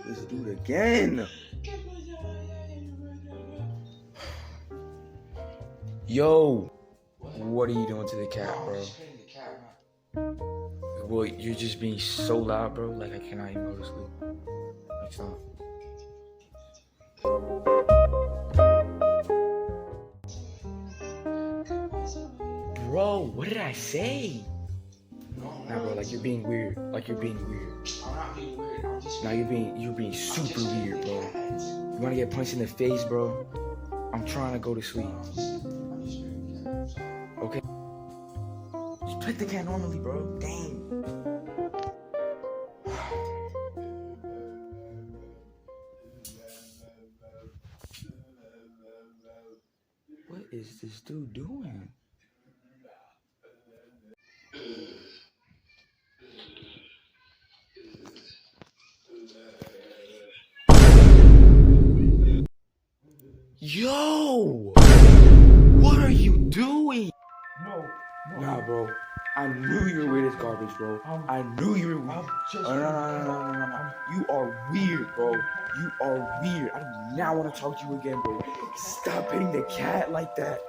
Let's do it again. Yo, what are you doing to the cat, bro? Well, you're just being so loud, bro. Like I cannot even go to sleep. Like stop. Bro, what did I say? Nah, bro, like you're being weird. Like you're being weird. I'm not being weird. I'm just. Now you're being super weird, bro. You wanna get punched in the face, bro? I'm trying to go to sleep. Okay. Just pet the cat normally, bro. Dang. What is this dude doing? Yo! What are you doing? No. Nah, bro. I knew you were weird as garbage, bro. I knew you were weird. No. You are weird, bro. You are weird. I do not want to talk to you again, bro. Stop hitting the cat like that.